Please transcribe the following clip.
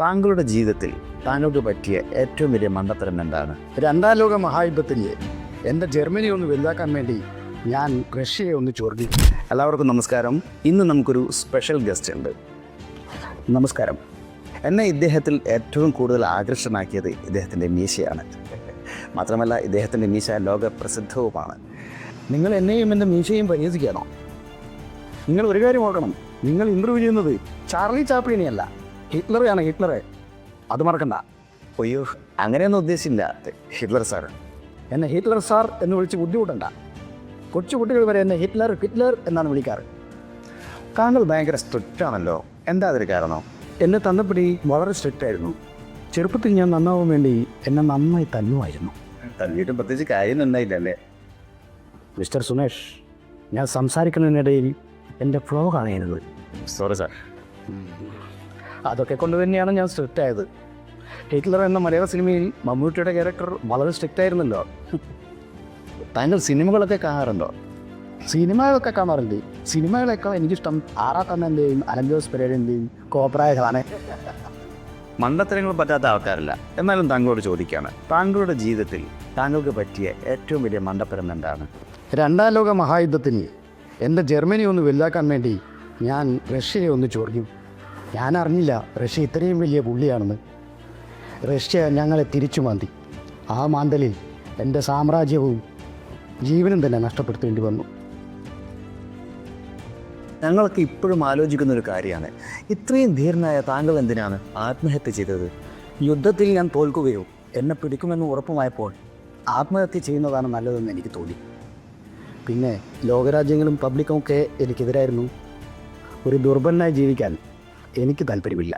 താങ്കളുടെ ജീവിതത്തിൽ താങ്കൾക്ക് പറ്റിയ ഏറ്റവും വലിയ മണ്ടത്തരം എന്താണ്? രണ്ടാം ലോക മഹായുദ്ധത്തിൽ എൻ്റെ ജർമ്മനി ഒന്ന് വലുതാക്കാൻ വേണ്ടി ഞാൻ റഷ്യയെ ഒന്ന് ചൊറിഞ്ഞു. എല്ലാവർക്കും നമസ്കാരം. ഇന്ന് നമുക്കൊരു സ്പെഷ്യൽ ഗസ്റ്റ് ഉണ്ട്. നമസ്കാരം. എന്നെ ഇദ്ദേഹത്തിൽ ഏറ്റവും കൂടുതൽ ആകർഷണമാക്കിയത് ഇദ്ദേഹത്തിൻ്റെ മീശയാണ്. മാത്രമല്ല ഇദ്ദേഹത്തിൻ്റെ മീശ ലോകപ്രസിദ്ധവുമാണ്. നിങ്ങൾ എന്നെയും എൻ്റെ മീശയും പരിഹസിക്കണോ? നിങ്ങൾ ഒരു കാര്യം ഓർക്കണം, നിങ്ങൾ ഇൻ്റർവ്യൂ ചെയ്യുന്നത് ചാർലി ചാപ്ലിനെയല്ല, ഹിറ്റ്ലറെയാണ്. ഹിറ്റ്ലറെ അത് മറക്കണ്ട. അയ്യോ, അങ്ങനെയൊന്നും ഉദ്ദേശിച്ചില്ല ഹിറ്റ്ലർ സാർ. എന്നെ ഹിറ്റ്ലർ സാർ എന്ന് വിളിച്ച് ബുദ്ധിമുട്ടണ്ട. കൊച്ചു കുട്ടികൾ വരെ എന്നെ ഹിറ്റ്ലർ ഹിറ്റ്ലർ എന്നാണ് വിളിക്കാറ്. താങ്കൾ ഭയങ്കര സ്ട്രിക്റ്റ് ആണല്ലോ, എന്താ അതൊരു കാരണം? എന്നെ തന്നപ്പടി വളരെ സ്ട്രിക്റ്റ് ആയിരുന്നു. ചെറുപ്പത്തിൽ ഞാൻ നന്നാവാൻ വേണ്ടി എന്നെ നന്നായി തന്നുമായിരുന്നു. തന്നിട്ടും പ്രത്യേകിച്ച് കാര്യം ഉണ്ടായില്ലല്ലേ? മിസ്റ്റർ സുനേഷ്, ഞാൻ സംസാരിക്കുന്നതിനിടയിൽ എൻ്റെ ഫ്ലോ കാണുന്നത്. Sorry sir. അതൊക്കെ കൊണ്ട് തന്നെയാണ് ഞാൻ സ്ട്രിക്റ്റ് ആയത്. ഹിറ്റ്ലർ എന്ന മലയാള സിനിമയിൽ മമ്മൂട്ടിയുടെ ക്യാരക്ടർ വളരെ സ്ട്രിക്റ്റ് ആയിരുന്നല്ലോ. താങ്കൾ സിനിമകളൊക്കെ കാണാറുണ്ടോ? സിനിമകളൊക്കെ കാണാറുണ്ട്. സിനിമകളേക്കാൾ എനിക്കിഷ്ടം ആറാക്കണ്ണൻ്റെയും അലഞ്ചോസ് പെരേരൻ്റെയും കോപ്രായകളാണ്. മണ്ടത്തരങ്ങൾ പറ്റാത്ത ആൾക്കാരല്ല. എന്നാലും താങ്കളോട് ചോദിക്കുകയാണ്, താങ്കളുടെ ജീവിതത്തിൽ താങ്കൾക്ക് പറ്റിയ ഏറ്റവും വലിയ മണ്ടത്തരം എന്താണ്? രണ്ടാം ലോക മഹായുദ്ധത്തിൽ എൻ്റെ ജർമ്മനി ഒന്ന് വലുതാക്കാൻ വേണ്ടി ഞാൻ റഷ്യയെ ഒന്ന് ചൊറിഞ്ഞു. ഞാൻ അറിഞ്ഞില്ല റഷ്യ ഇത്രയും വലിയ പുള്ളിയാണെന്ന്. റഷ്യ ഞങ്ങളെ തിരിച്ചു മാന്തി. ആ മാന്തലിൽ എൻ്റെ സാമ്രാജ്യവും ജീവനും തന്നെ നഷ്ടപ്പെടുത്തേണ്ടി വന്നു. ഞങ്ങളൊക്കെ ഇപ്പോഴും ആലോചിക്കുന്ന ഒരു കാര്യമാണ്, ഇത്രയും ധീരനായ താങ്കൾ എന്തിനാണ് ആത്മഹത്യ ചെയ്തത്? യുദ്ധത്തിൽ ഞാൻ തോൽക്കുകയോ എന്നെ പിടിക്കുമെന്ന് ഉറപ്പുമായപ്പോൾ ആത്മഹത്യ ചെയ്യുന്നതാണ് നല്ലതെന്ന് എനിക്ക് തോന്നി. പിന്നെ ലോകരാജ്യങ്ങളും പബ്ലിക്കും ഒക്കെ എനിക്കെതിരായിരുന്നു. ഒരു ദുർബലനായി ജീവിക്കാൻ എനിക്ക് താല്പര്യമില്ല.